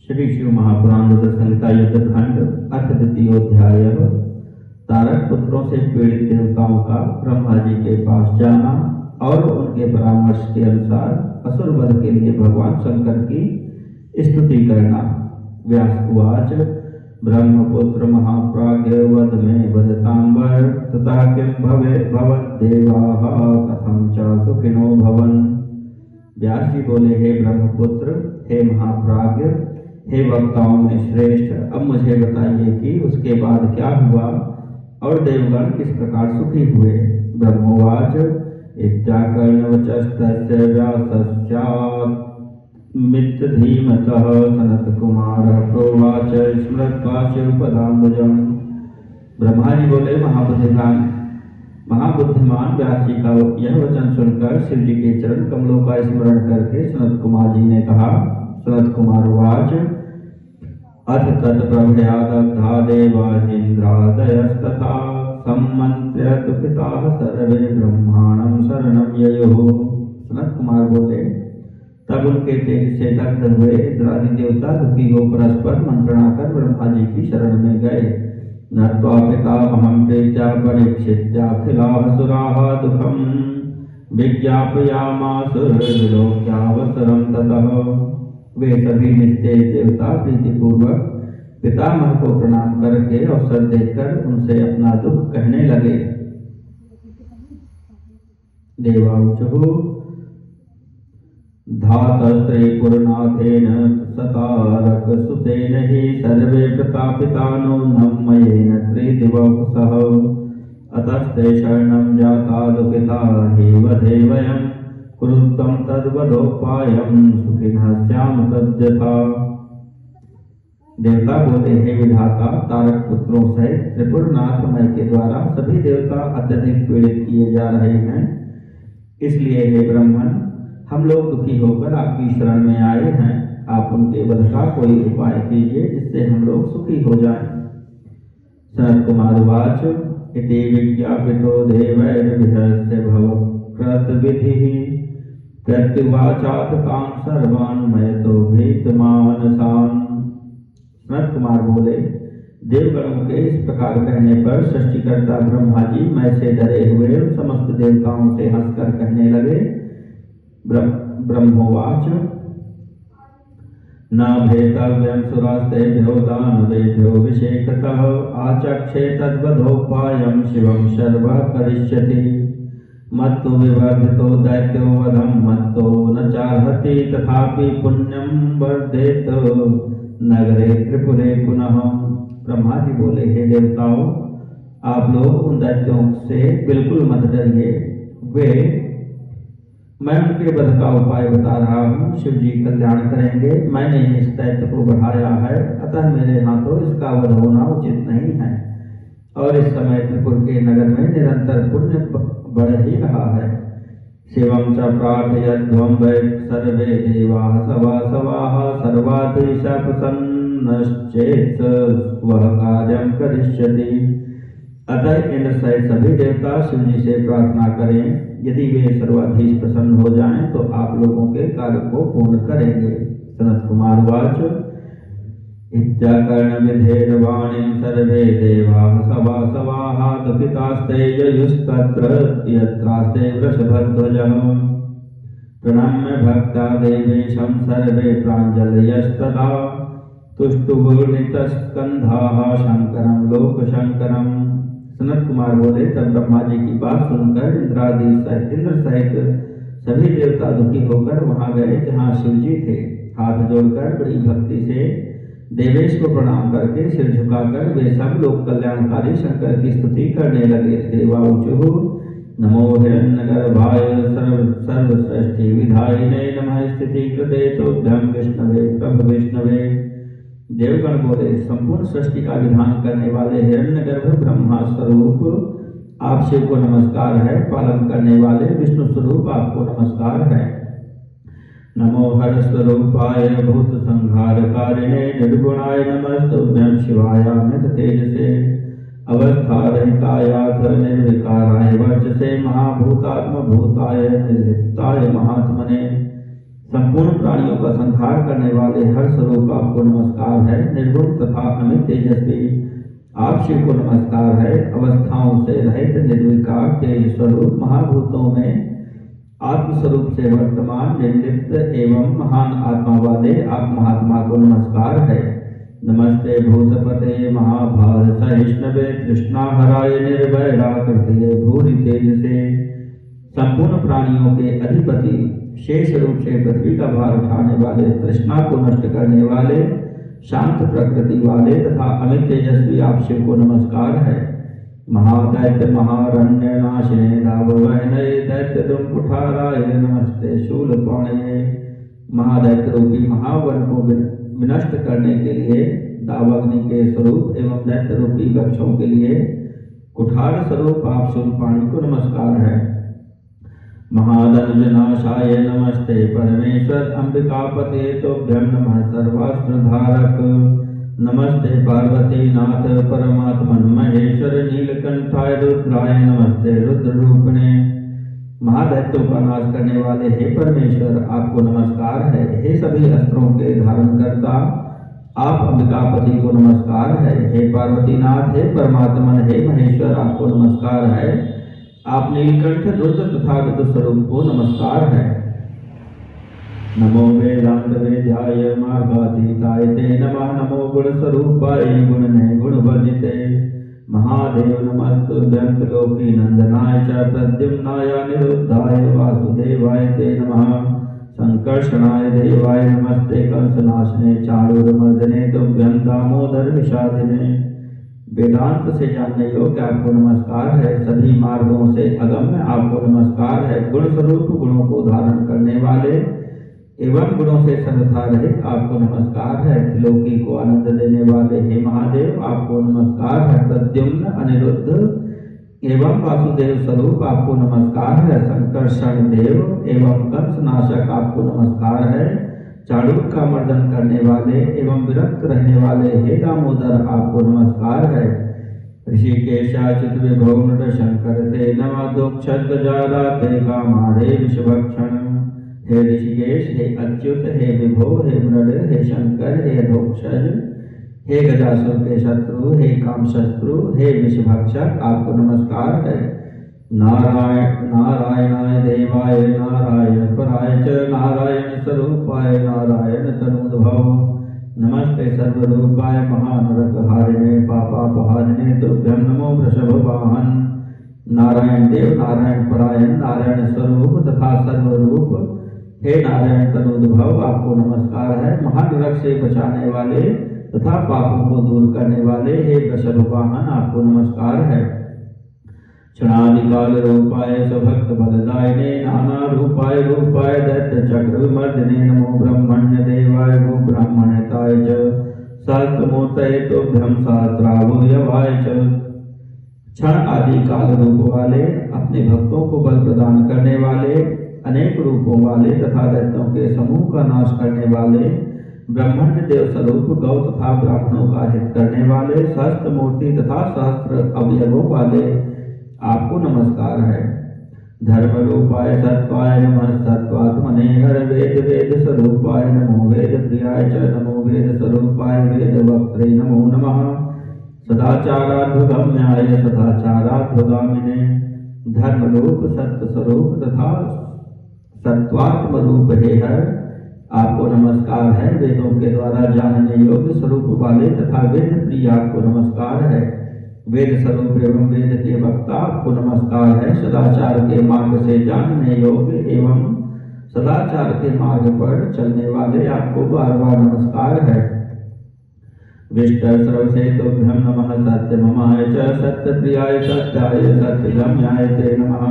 श्री शिव महापुराण रुद्र संहिता युद्ध खंड अथ द्वितीयोध्याय। तारक पुत्रों से पीड़ित देवताओं का ब्रह्मा जी के पास जाना और उनके परामर्श के अनुसार असुर वध के लिए भगवान शंकर की स्तुति करना। व्यास उवाच ब्रह्मपुत्र महाप्राज्ञ वध में वदतांबर तथा किं भवे भवद्देवाः कथं च सुखिनो भवन। व्यास जी बोले, हे ब्रह्मपुत्र, हे महाप्राज्ञ, हे वक्ताओं में श्रेष्ठ, अब मुझे बताइए कि उसके बाद क्या हुआ और देवगण किस प्रकार सुखी हुए। ब्रह्मोवाच इत्याकर्णवचस्तस्य व्यासस्यात् मित्रधीमतः सनत्कुमारः प्रोवाच स्मृत्वा शिवपदाम्बुजम्। ब्रह्मा जी बोले, महाबुद्धिमान व्यास जी का यह वचन सुनकर शिव जी के चरण कमलों का स्मरण करके सनत कुमार जी ने कहा। सनत कुमार वाच अथ तत्प्रभयादग्धा देवाहीन्द्रादयस्तथा सम्मन्त्र्य दुःखिताः सर्वे ब्रह्माणं शरणं ययुः। सनत कुमार बोले, तब उनके तेज से दग्ध हुए इंद्रादि देवता दुखी हो परस्पर मंत्रणा कर ब्रह्मा जी की शरण में गए। नत्वा पितामहं प्रीत्या परीक्षित्याखिलाः सुराः दुःखं विज्ञापयामास विलोक्यावसरं ततः। वे सभी निस्तेज देवता प्रीतिपूर्वक पितामह को प्रणाम करके अवसर देकर उनसे अपना दुख कहने लगे। देवाऊचुः धातस्त्रीपुरनाथेन सतारकसुतेन हि सर्वे प्रतापितानो नमयेन त्रिदिवसः अतस्ते शरणं जाता दुःखिता हि वधे वयं कुरुत्वं तद्वदोपायं सुखिनः स्याम तद्यथा। देवता बोले, हे विधाता, तारक पुत्रों सहित त्रिपुरनाथ मय के द्वारा सभी देवता अत्यधिक पीड़ित किए जा रहे हैं। इसलिए हे ब्रह्मन, हम लोग दुखी होकर आपकी शरण में आए हैं। आप उनके वध का कोई उपाय कीजिए जिससे हम लोग सुखी हो जाएं। सनत कुमार वाच इति विज्ञापितो देवैर्विहस्य भवकृतविधिः प्रत्युवाचाथ तान् सर्वान् मयतो भीतमानसान्। सनत कुमार बोले, देवगणों के इस प्रकार कहने पर सृष्टिकर्ता ब्रह्मा जी मैं से डरे हुए उन समस्त देवताओं से हंसकर कहने लगे। ब्रह्मोवाच न भेतव्यं सुरास्तेभ्यो दानवेभ्यो विशेषतः आचक्षे तद्वधोपायं शिवं सर्वः करिष्यति। मत्तु विवर्धितो दैत्यो वधं मत्तो न चार्हति तथापि पुण्यं वर्धेत नगरे त्रिपुरे पुनः। ब्रह्मा जी बोले, हे देवताओं, आप लोग उन दैत्यों से बिल्कुल मत डरिए। मैं उनके वध का उपाय बता रहा हूँ। शिव जी कल्याण करेंगे। मैंने इस दैत्य को बढ़ाया है, अतः मेरे हाथों इसका वध होना उचित नहीं है। और इस समय त्रिपुर के नगर में निरंतर पुण्य बढ़ ही रहा है। शिवं च प्रार्थयध्वं वै सर्वे देवाः सवासवाः सर्वाधीश प्रसन्नश्चेत् वह कार्यं करिष्यति। अतः इंद्र सहित सभी देवता शिव जी से प्रार्थना करें। यदि वे सर्वाधीश प्रसन्न हो जाएं तो आप लोगों के कार्य को पूर्ण करेंगे। सनत कुमार वाच इत्याकर्णविधेन वाणीं सर्वे देवाः सवासवाः दुःखितास्ते ययुस्तत्र यत्रास्ते वृषभध्वजः प्रणम्य भक्ता देवेशं सर्वे प्राञ्जलयस्तदा तुष्टुर्नितस्कन्धाः शंकरं लोकशंकरम्। सनत कुमार बोले, तब ब्रह्मा जी की बात सुनकर इंद्र सहित सभी देवता दुखी होकर वहां गए जहां शिव जी थे। हाथ जोड़कर बड़ी भक्ति से देवेश को प्रणाम करके सिर झुकाकर वे सब लोग कल्याणकारी शंकर की स्तुति करने लगे। देवाऊचुः नमो हिरण्यगर्भाय सर्वसृष्टि विधायिने नमः स्थिति कृते तोभ्यं विष्णवे प्रभ विष्णवे। देवगण बोले, संपूर्ण सृष्टि का विधान करने वाले हिरण्यगर्भ ब्रह्मा स्वरूप आप शिव को नमस्कार है। पालन करने वाले विष्णु स्वरूप आपको नमस्कार है। नमो हर स्वरूपाय भूत संहारकारिणे निर्गुणाय नमस्तुभ्यं शिवाय अमित तेजसे अवस्था रहितायाथ निर्विकाराय वर्चसे महाभूतात्म भूताय निर्लिप्ताय महात्मने। संपूर्ण प्राणियों का संहार करने वाले हर स्वरूप आपको नमस्कार है। निर्गुण तथा अमित तेजस्वी आप शिव को नमस्कार है। अवस्थाओं से रहित निर्विकार तेज स्वरूप महाभूतों में आत्मस्वरूप से वर्तमान निर्लिप्त एवं महान आत्मा वाले आप महात्मा को नमस्कार है। नमस्ते भूतपते महाभार सहिष्णवे तृष्णाहराय निर्भयराकृते भूरि तेज से संपूर्ण प्राणियों के अधिपति शेष रूप से पृथ्वी का भार उठाने वाले, तृष्णा को नष्ट करने वाले, शांत प्रकृति वाले तथा अमित तेजस्वी आप शिव को नमस्कार है। महादैत्य महारण्य नाशिने दाववहनये दैत्य दुर्कुठाराय नमस्ते शूलपाणये। महादैत्य रूपी महावन को विनष्ट करने के लिए दावाग्नि के स्वरूप एवं दैत्य रूपी वृक्षों के लिए कुठार स्वरूप आप शूलपाणी को नमस्कार है। महाधनुजनाशाय नमस्ते परमेश्वर अंबिकापते तोभ्यं नमः सर्वास्त्रधारक। नमस्ते पार्वती नाथ परमात्मन महेश्वर नीलकंठाय रुद्राय नमस्ते रुद्र रूपिणे। महादैत्यों का नाश करने वाले हे परमेश्वर आपको नमस्कार है। हे सभी अस्त्रों के धारण करता आप अंबिकापति को नमस्कार है। हे पार्वतीनाथ हे परमात्मन हे महेश्वर आपको नमस्कार है। आप नीलकंठ रुद्र तथा विदुर स्वरूप को नमस्कार है। नमो वेदांत वेद्याय मार्गातीताय ते नमः। नमो गुण स्वरूपाय गुणने गुणवर्जिते महादेव नमस्तुभ्यं त्रिलोकी नंदनाय च प्रद्युम्नाय अनिरुद्धाय वासुदेवाय ते नमः। संकर्षणाय देवाय नमस्ते कंसनाशने चाणूरमर्दने तुभ्यं दामोदर विषादिने। वेदांत से जानने योग्य आपको नमस्कार है। सभी मार्गों से अगम्य आपको नमस्कार है। गुण स्वरूप गुणों को धारण करने वाले एवं गुणों से सर्वथा रहित आपको नमस्कार है। त्रिलोकी को आनंद देने वाले हे महादेव आपको नमस्कार है। प्रद्युम्न अनिरुद्ध एवं वासुदेव स्वरूप आपको नमस्कार है। संकर्षण देव एवं कंसनाशक आपको नमस्कार है। चाणूर का मर्दन करने वाले एवं विरक्त रहने वाले हे दामोदर आपको नमस्कार है। ऋषिकेशाचित विभो नृ शंकर ते नमः दोक्षजारा ते कामारे विषभक्षण। हे ऋषिकेश हे अच्युत हे विभो हे मृड हे शंकर हे अधोक्षज हे गजासुर के शत्रु हे काम शत्रु हे विषभक्षक आपको नमस्कार है। नारायणाय देवाय नारायण पराय च नारायण स्वरूपाय नारायण तनुद्भव। नमस्ते सर्वरूपाय महानरकहारिणे पापापहारिणे तुभ्यं नमो वृषभवाहन। नारायण देव नारायण परायण नारायण स्वरूप तथा सर्वरूप हे नारायण तनुद्भव आपको नमस्कार है। महानरक से बचाने वाले तथा पापों को दूर करने वाले हे वृषभवाहन आपको नमस्कार है। क्षणादिकाल रूपाय स्वभक्त बलदायिने नाना रूपाय रूपाय दैत्य चक्र विमर्दिने नमो ब्रह्मण्य देवाय गो ब्राह्मणताय च सहस्त्रमूर्तये तुभ्यं सहस्रावयवाय च। क्षण आदि काल रूप वाले अपने भक्तों को बल प्रदान करने वाले अनेक रूपों वाले तथा दैत्यों के समूह का नाश करने वाले ब्रह्मण्य देव स्वरूप गौ तथा ब्राह्मणों का हित करने वाले सहस्त्र मूर्ति तथा सहस्त्र अवयवों वाले आपको नमस्कार है। धर्म रूपाय सत्वाय नमः सत्वात्मने हर वेद वेद स्वरूपाय नमो वेद प्रियाय च नमो वेद स्वरूपाय वेद वक्त्रे नमो नमः। सदाचाराध्वगम्याय सदाचाराध्वगामिने। धर्म रूप सत्य स्वरूप तथा सत्वात्म रूप हे हर आपको नमस्कार है। वेदों के द्वारा जानने योग्य स्वरूप वाले तथा वेद प्रिय आपको नमस्कार है। वेद स्वरूप एवं वेद के वक्ता आपको नमस्कार है। सदाचार के मार्ग से जानने योग्य एवं सदाचार के मार्ग पर चलने वाले आपको बार बार नमस्कार है। विष्टस्रवसे तुभ्यं नमः सत्यममाय च सत्यप्रियाय सत्याय सत्यगम्याय ते नमः।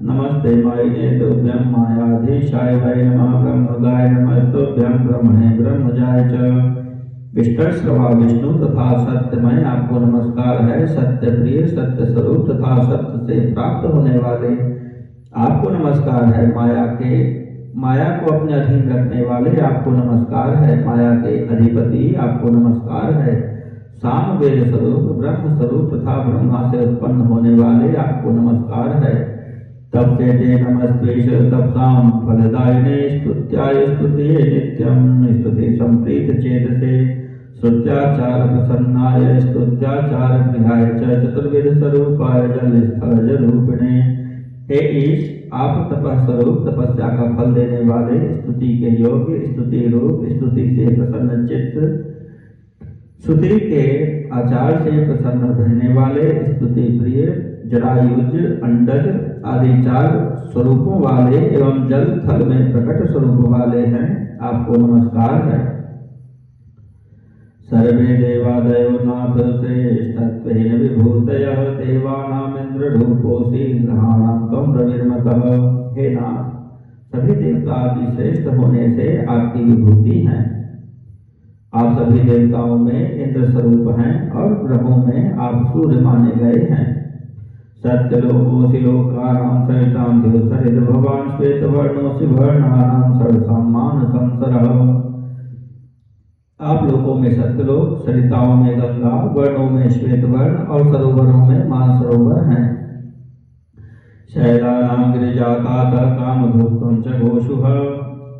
नमस्ते मायिने तुभ्यं मायाधीशाय वै नमः। ब्रह्मगाय नमस्तुभ्यं ब्रह्मणे ब्रह्मजाय च। विष्टस्रवा विष्णु तथा सत्यमय आपको नमस्कार है। सत्य प्रिय सत्य स्वरूप तथा सत्य से प्राप्त होने वाले आपको नमस्कार है। माया को अपने अधीन रखने वाले आपको नमस्कार है। माया के अधिपति आपको नमस्कार है। साम वेद स्वरूप ब्रह्म स्वरूप तथा ब्रह्मा से उत्पन्न होने वाले आपको नमस्कार है। तब से ते नमस्तेश तपसाम फलदायिने स्तुत्याय स्तुतिये नित्यं स्तुति संप्रीत चेतसे स्तुत्याचार प्रसन्नाय स्तुत्याचार प्रियाय च चतुर्विध स्वरूपाय जल स्थल रूपिणे। हे ईश, आप तपः स्वरूप तपस्या का फल देने वाले, स्तुति के योग्य, स्तुति रूप, स्तुति से प्रसन्न चित्त, स्तुति के आचार से प्रसन्न रहने वाले, स्तुति प्रिय, जरायुज, अंडज आदि 4 स्वरूपों वाले एवं जल थल में प्रकट स्वरूप वाले हैं, आपको नमस्कार है। सर्वे देवादयो नाथ श्रेष्ठत्वेन विभूतयः देवानामिन्द्र रूपोऽसि ग्रहाणां त्वं रविर्मतः। हे नाथ, सभी देवता आदि श्रेष्ठ होने से आपकी विभूति है। आप सभी देवताओं में इंद्र स्वरूप हैं और ग्रहों में आप सूर्य माने गए हैं। सत्यलोकोऽसि लोकानां सहितां देवसरित भवान् श्वेतवर्णोऽसि वर्णानां सर्वसम्मान संसरः। आप लोकों में सत्यलोक, सरिताओं में गंगा, वर्णों में श्वेत वर्ण और सरोवरों में मानसरोवर हैं। शैलानां गिरिजातात कामधुक्तं च घोषुः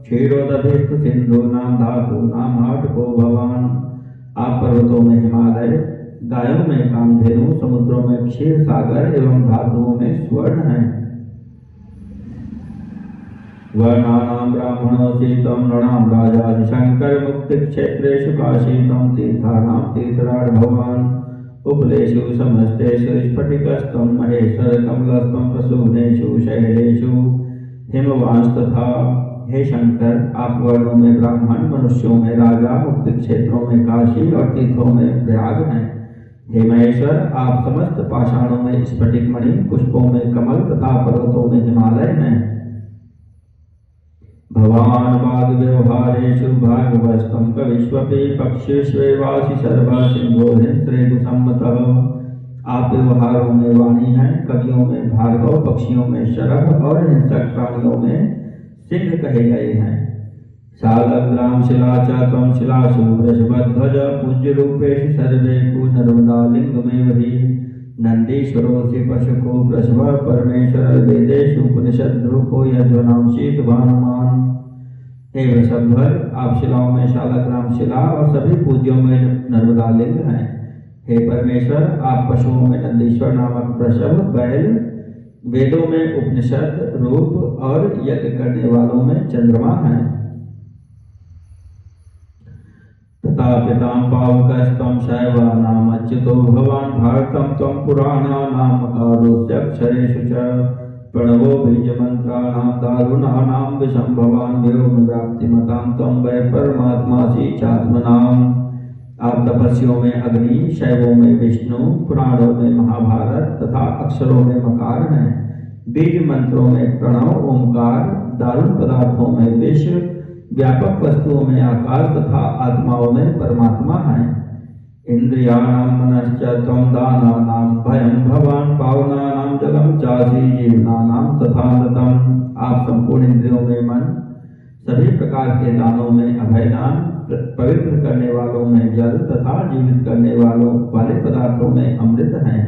क्षीरोदधिस्थ सिंधूनां धातूनां हाटको भवान्। आप पर्वतों में हिमालय, गायों में कामधेनु, समुद्रों में क्षीर सागर एवं धातुओं में स्वर्ण हैं। वर्णानां ब्राह्मणोऽसि त्वं नृणां राजासि शंकर मुक्तिक्षेत्रेषु काशीतं तीर्थानां तीर्थराज भवान्। उपलेषु समस्तेषु स्फटिकस्त्वं महेश्वर कमलस्त्वं प्रसूनेषु शैलेषु हिमवांस्तथा। हे शंकर, आप वर्णों में ब्राह्मण, मनुष्यों में राजा, मुक्त क्षेत्रों में काशी और तीर्थों में प्रयाग हैं। हे महेश्वर, आप समस्त पाषाणों में स्फटिक मणि, पुष्पों में कमल तथा पर्वतों में हिमालय हैं। भवान् वाग व्यवहारेषु भागवस्तं कविष्वपि पक्षिष्वेवासि सर्वसिंहो हिंस्रेतुसम्मतः। आप व्यवहारों में वाणी हैं, कवियों में भार्गव, पक्षियों में शरभ और हिंसक प्राणियों में सिंह कहे गए हैं। शालग्राम शिला च त्वं शिलासु वृषभध्वज पूज्य रूपेषु सर्वेषु नर्मदालिङ्गमेव हि। नंदीश्वरोऽसि पशुको वृषभ परमेश्वर वेदेषु उपनिषद्रूपो यज्वनांशीत भानुमान। हे वृषभध्वज, आप शिलाओं में शालग्राम शिला और सभी पूज्यों में नर्मदा लिंग हैं। हे परमेश्वर, आप पशुओं में नंदीश्वर नामक वृषभ बैल, वेदों में उपनिषद रूप और यज्ञ करने वालों में चंद्रमा हैं। तथापितां पावकस्त्वं शैवानाम् अच्युतो भवान् भारतं त्वं पुराणानाम् आरुह्याक्षरेषु च प्रणवो बीजमन्त्राणां दारुणानां विषं भवान् व्योमव्याप्तिमतां त्वं वै परमात्मासि चात्मनाम्। आप तपस्वियों में अग्नि, शैवों में विष्णु, पुराणों में महाभारत तथा अक्षरों में मकार हैं। बीज मंत्रों में प्रणव ओंकार, दारुण पदार्थों में विष, व्यापक वस्तुओं में आकाश तथा आत्माओं में परमात्मा है। इंद्रियाणां मनश्च त्वं दानानां भयं भवान् पावनानां जलं चासि जीवनानां तथा नतम्। आप संपूर्ण इंद्रियों में मन, सभी प्रकार के दानों में अभयदान, पवित्र करने वालों में जल तथा जीवित करने वालों वाले पदार्थों में अमृत हैं।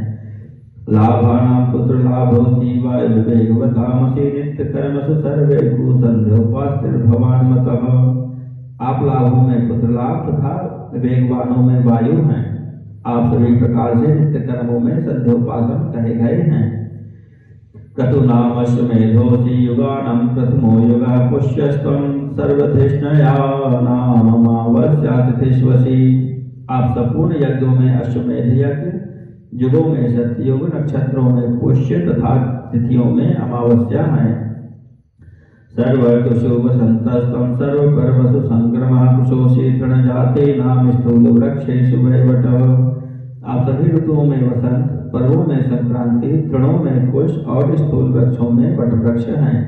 लाभानां पुत्र लाभोऽसि वायुवेगवतामसि नित्यकर्मसु सर्वेषु संध्योपास्तिर्भवान् मतः। आप लाभों में पुत्र लाभ तथा वेगवानों में वायु हैं। आप सभी प्रकार से नित्य कर्मों में संध्योपासन कहे गए हैं। क्रतुनामश्वमेधोऽसि युगानां प्रथमो युगः पुष्यस्त्वं सर्वतृष्णया नाममावस्यातिथिष्वसि। आप संपूर्ण यज्ञों में अश्वमेध यज्ञ, युगों में सत्ययुग, नक्षत्रों में पुष्य तथा तिथियों में अमावस्या है। सर्वऋतुषु वसन्तस्त्वं सर्वपर्वसु संक्रमः कुशोषि तृणजातीनां स्थूलवृक्षेषु वैवटः। आप सभी ऋतुओं में वसंत, पर्वों में संक्रांति, तृणों में कुश और स्थूल वृक्षों में वट वृक्ष हैं।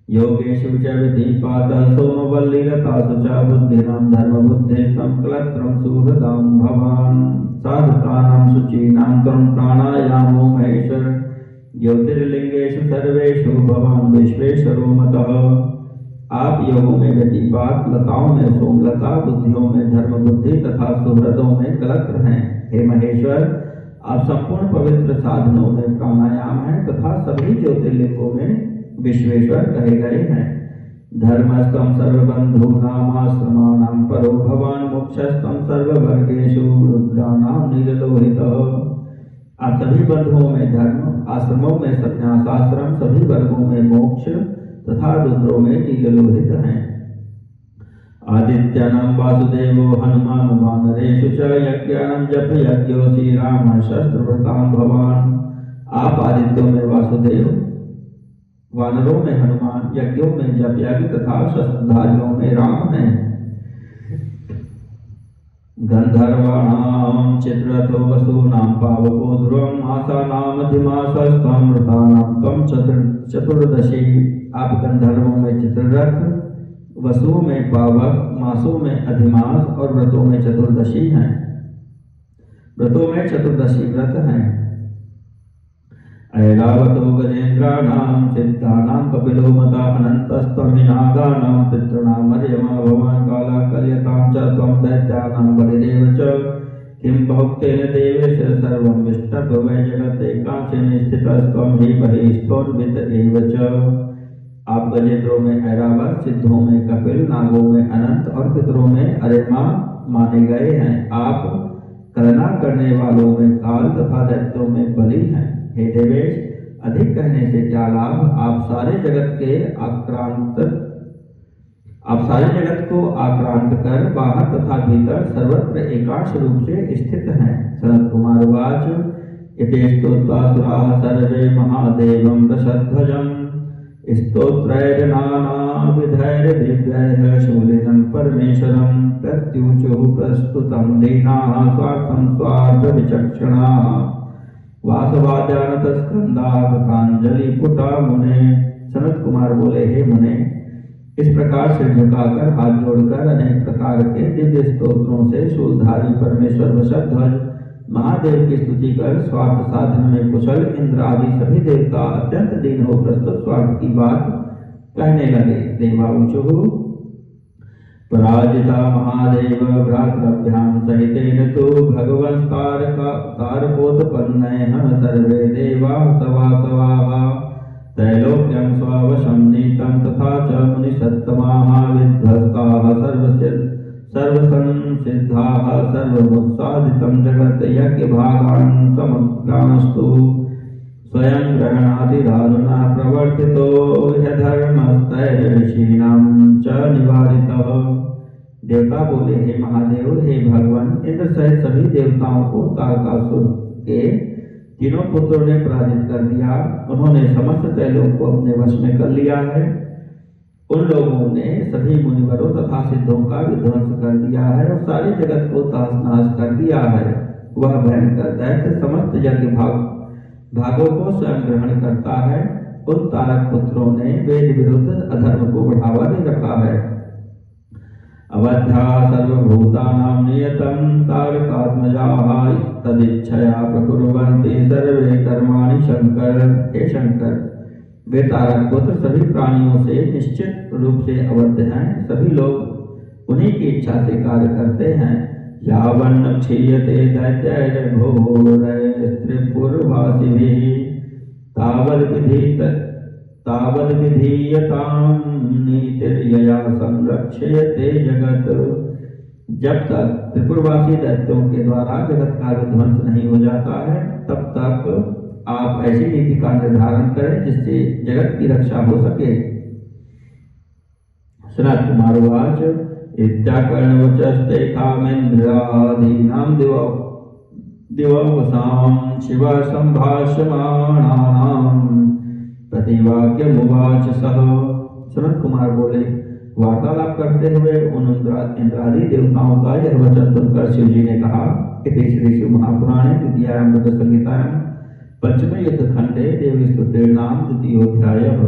योगेषु च विधिपातः सोमवल्लीलतासु च बुद्धिनां धर्मबुद्धिस्त्वं कलत्रं सुहृदां भवान्। साधकानां शुचीनां त्वं प्राणायामो महेश्वर ज्योतिर्लिंगेषु सर्वेषु भवान् विश्वेश्वरो मतः। आप योगों में व्यतिपात, लताओं में सोमलता, बुद्धियों में धर्म बुद्धि तथा सुहृदों में कलत्र हैं। हे महेश्वर, आप संपूर्ण पवित्र साधनों में प्राणायाम है तथा सभी ज्योतिर्लिंगों में विश्वेश्वर कहे गए हैं। धर्मस्तम सर्वबंधूनामाश्रमाणां परो भवान मोक्षस्तम सर्ववर्गेषु रुद्राणां नीललोहितः। आप सभी बंधुओं में धर्म, आश्रमों में संन्यास आश्रम, सभी वर्गों में मोक्ष तथा रुद्रों में नीललोहित हैं। आदित्यानां वासुदेवो हनुमान वानरेषु च यज्ञानां जप यज्ञो श्री राम शस्त्रव्रतां भवान। आप आदित्यों में वासुदेव, वानरों में हनुमान, यज्ञों में जप यज्ञ तथा शस्त्रधारियों में राम हैं। गंधर्वाणां चित्ररथो वसूनां पावको ध्रुवं आसानां अधिमासस्त्वं व्रतानां त्वं चतुर्दशी। आप गंधर्वों में चित्ररथ, वसुओं में पावक, मासों में अधिमास और व्रतों में चतुर्दशी हैं। व्रतों में चतुर्दशी व्रत हैं। ऐरावतो गजेन्द्राणां सिद्धानां कपिलो मता अनन्तस्त्वं नागानां पितॄणां मर्यमा भवान् काला कलयतां च त्वं दैत्यानां बलिदेव च। किं बहुक्तेन देवेश सर्वं विष्टभ वै जगते कांचन स्थितस्त्वं हि बहिस्थोन्वित एव च। आप गजेंद्रों में ऐरावत, सिद्धों में कपिल, नागों में अनंत और पितरों में अरिमा माने गए हैं। आप कलना करने वालों में काल तथा दैत्यों में बलि हैं। हे देवेश, अधिक कहने से क्या लाभ। आप सारे जगत को आक्रांत कर बाहर तथा भीतर सर्वत्र एकांश रूप से स्थित हैं। सनत कुमार उवाच इति स्तुत्वासुराः सर्वे महादेवं वृषध्वजम् स्तोत्रैर्नानाविधैर्दिव्यैः शूलिनं परमेश्वरं प्रत्युचुः प्रस्तुतं दीनाः स्वार्थं स्वार्थविचक्षणाः वासवाद्यानतस्कन्धाः कृतांजलिपुटा मुने। सनत कुमार बोले, हे मुने, इस प्रकार से झुकाकर हाथ जोड़कर अनेक प्रकार के दिव्य स्तोत्रों से शूलधारी परमेश्वर वृषध्वज महादेव की स्तुति कर स्वार्थ साधन में कुशल इंद्र आदि सभी देवता अत्यंत दीन हो प्रस्तुत स्वार्थ की बात कहने लगे। देवाऊचुः पराजिता महादेव भ्रातृभ्यां सहितेन तु भगवंस्तारकोत्पन्नैः सर्वे देवाः सवासवाः त्रैलोक्यं स्ववशं नीतं तथा च मुनिसत्तमाः विध्वस्ताः सर्वसंसिद्धाः सर्वमुत्सादितं जगत् यज्ञभागान् समग्रांस्तु स्वयं ग्रहणादिदारुणः प्रवर्तितो ह्यधर्मस्तैर्षीणां च निवारितः। देवता बोले, हे महादेव, हे भगवान, इंद्र सहित सभी देवताओं को तारकासुर के तीनों पुत्रों ने पराजित कर दिया। उन्होंने समस्त त्रैलोक को अपने वश में कर लिया है। उन लोगों ने सभी मुनिवरों तथा सिद्धों का विध्वंस कर दिया है और सारे जगत को तहस नहस कर दिया है। वह भयंकर दैत्य समस्त यज्ञ भागों को स्वयं ग्रहण करता है। उन तारक पुत्रों ने वेद विरुद्ध अधर्म को बढ़ावा दे रखा है। अवध्या सर्वभूतानां नियतं तारकात्मजाः तदिच्छया प्रकुर्वन्ति सर्वे कर्माणि शंकर। हे शंकर, वे तारक पुत्र सभी प्राणियों से निश्चित रूप से अवध्य हैं। सभी लोग उन्हीं की इच्छा से कार्य करते हैं। यावन्न क्षीयते दैत्यैर्घोरैः त्रिपुरवासिभिः तावद्विधीयतां नीतिर्यया संरक्षयते जगत। जब तक त्रिपुरवासी दैत्यों के द्वारा जगत का विध्वंस नहीं हो जाता है, तब तक आप ऐसी नीति का निर्धारण करें जिससे जगत की रक्षा हो सके। सनत कुमार उवाच इत्याकर्णवचस्ते कामेन्द्रादीनां दिववसां शिव संभाषमाणानां प्रतिवाक्यमुवाच सः। सनत कुमार बोले, वार्तालाप करते हुए उन इंद्रादि देवताओं का यह वचन सुनकर शिव जी ने कहा। इति श्री शिव महापुराणे द्वितीयायां संहितायां पंचमे युद्ध खंडे देवी स्तुतिर्नाम द्वितीयोऽध्यायः।